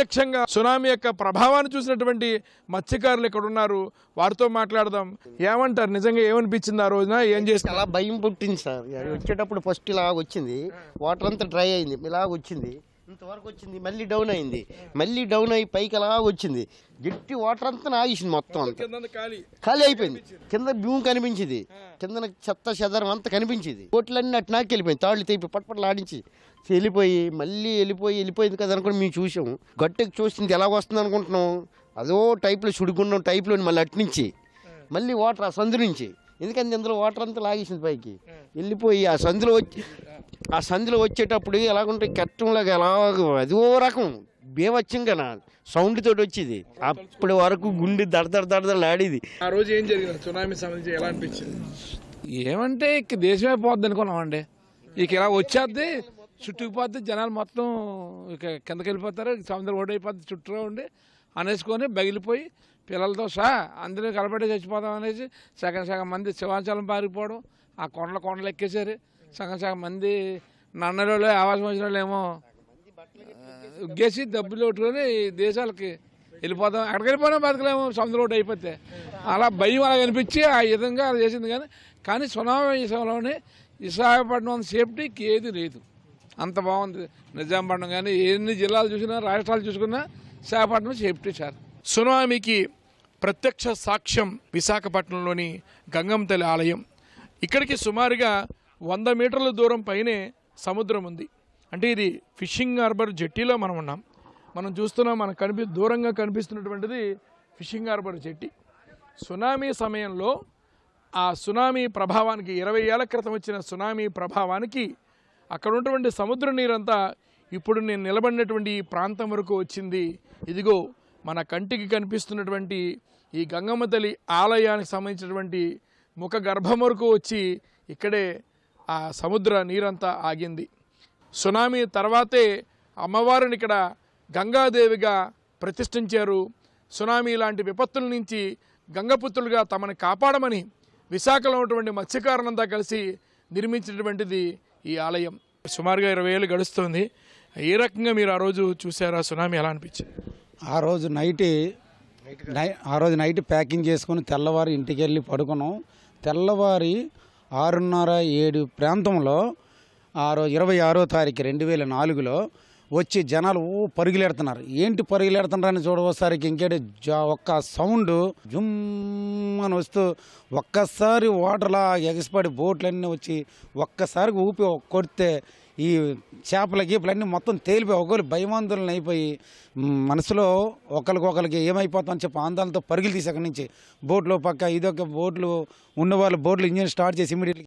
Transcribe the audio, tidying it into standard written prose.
ప్రత్యక్షంగా సునామీ యొక్క ప్రభావాన్ని చూసినటువంటి మత్స్యకారులు ఇక్కడ ఉన్నారు, వారితో మాట్లాడదాం. ఏమంటారు, నిజంగా ఏమనిపించింది ఆ రోజున, ఏం చేసి? అలా భయం పుట్టింది సార్. వచ్చేటప్పుడు ఫస్ట్ ఇలాగ వచ్చింది, వాటర్ అంతా డ్రై అయింది, ఇలాగ వచ్చింది, ఇంతవరకు వచ్చింది, మళ్ళీ డౌన్ అయింది, మళ్ళీ డౌన్ అయ్యి పైకి అలా వచ్చింది, గట్టి వాటర్ అంతా ఆగిసింది, మొత్తం అంతా ఖాళీ అయిపోయింది. కింద భూమి కనిపించింది, కింద చెత్త చెదరం అంతా కనిపించింది. బోట్లన్నీ అటు నాకు వెళ్ళిపోయింది, తాళ్ళు తెప్పి పట్పట్లు ఆడించి వెళ్ళిపోయింది కదా అనుకుని మేము చూసాము. గట్టెకి చూస్తుంది ఎలాగ వస్తుంది అనుకుంటున్నాం, అదో టైప్లో చుడుకున్నాం టైప్లో మళ్ళీ అటు నుంచి మళ్ళీ వాటర్ ఆ సందు నుంచి, ఎందుకంటే ఇందులో వాటర్ అంతా లాగేసింది పైకి వెళ్ళిపోయి ఆ సందులో వచ్చేటప్పుడు ఎలాగుంటే కెట్టంలాగా ఎలాగ అదో రకం బేవచ్చంగా సౌండ్ తోటి వచ్చేది. అప్పటి వరకు గుండె దడదడ ఆడేది. ఆ రోజు ఏం జరిగింది, సునామీ సంబంధించి ఎలా అనిపించింది? ఏమంటే ఇక దేశమే పోద్ది అనుకున్నామండి. ఇక ఇలా వచ్చేద్ది, చుట్టుకుపోద్ది, జనాలు మొత్తం ఇక కిందకి వెళ్ళిపోతారు, సముద్రం ఓడైపోద్ది, చుట్టూ ఉండి అనేసుకొని బగిలిపోయి పిల్లలతో సహా అందరూ కలబడి చచ్చిపోతాం అనేసి సగం మంది శివాచలం పారిపోవడం, ఆ కొండలు ఎక్కేసారు. సగం మంది నన్నలో ఆవాసం వచ్చిన వాళ్ళు ఏమో ఉగ్గేసి డబ్బులు కొట్టుకొని దేశాలకి వెళ్ళిపోతాం, అక్కడికి వెళ్ళిపోయినా బతకలేమో సముద్రం ఒకటి అయిపోతే. అలా భయం అలా కనిపించి ఆ విధంగా అలా చేసింది. కానీ సునామీ విషయంలోనే విశాఖపట్నం సేఫ్టీకి ఏది లేదు, అంత బాగుంది. నిజాంపట్నం కానీ ఎన్ని జిల్లాలు చూసినా రాష్ట్రాలు చూసుకున్నా విశాఖపట్నం సేఫ్టీ సార్. సునామీకి ప్రత్యక్ష సాక్ష్యం విశాఖపట్నంలోని గంగమ్మ తల్లి ఆలయం. ఇక్కడికి సుమారుగా 100 మీటర్ల దూరం పైనే సముద్రం ఉంది. అంటే ఇది ఫిషింగ్ హార్బర్ జెట్టీలో మనం ఉన్నాం. మనం చూస్తున్నాం, మనకు దూరంగా కనిపిస్తున్నటువంటిది ఫిషింగ్ హార్బర్ జెట్టి. సునామీ సమయంలో ఆ సునామీ ప్రభావానికి 20 ఏళ్ల క్రితం వచ్చిన సునామీ ప్రభావానికి అక్కడ ఉన్నటువంటి సముద్ర నీరంతా ఇప్పుడు నేను నిలబడినటువంటి ఈ ప్రాంతం వరకు వచ్చింది. ఇదిగో మన కంటికి కనిపిస్తున్నటువంటి ఈ గంగమ్మ తల్లి ఆలయానికి సంబంధించినటువంటి ముఖ గర్భం వరకు వచ్చి ఇక్కడే ఆ సముద్ర నీరంతా ఆగింది. సునామీ తర్వాతే అమ్మవారిని ఇక్కడ గంగాదేవిగా ప్రతిష్ఠించారు. సునామీ లాంటి విపత్తుల నుంచి గంగపుత్రులుగా తమను కాపాడమని విశాఖలో ఉన్నటువంటి మత్స్యకారులంతా కలిసి నిర్మించినటువంటిది ఈ ఆలయం. సుమారుగా 20 ఏళ్ళు గడుస్తుంది. ఏ రకంగా మీరు ఆ రోజు చూసారా, సునామీ ఎలా అనిపించింది? ఆ రోజు నైట్ ప్యాకింగ్ చేసుకుని తెల్లవారి ఇంటికి వెళ్ళి పడుకున్నాం. తెల్లవారి 6:30-7 ప్రాంతంలో ఆ రోజు 26వ తారీఖు 2004లో వచ్చి జనాలు పరుగులెడుతున్నారు. ఏంటి పరుగులెడుతున్నారని చూడవసరికి ఇంకేటి ఒక్క సౌండ్ జుమ్ అని వస్తూ ఒక్కసారి వాటర్లా ఎగసిపడి బోట్లన్నీ వచ్చి ఒక్కసారి ఊపి కొడితే ఈ చేపల గీపలన్నీ మొత్తం తేలిపోయి ఒకరు భయవంతులను అయిపోయి మనసులో ఒకరికొకరికి ఏమైపోతామని చెప్పి ఆందోళనతో పరుగులు తీసి అక్కడి నుంచి బోట్లో పక్క ఇదొక బోట్లు ఉన్నవాళ్ళు బోట్లు ఇంజిన్ స్టార్ట్ చేసి ఇమీడియట్లీ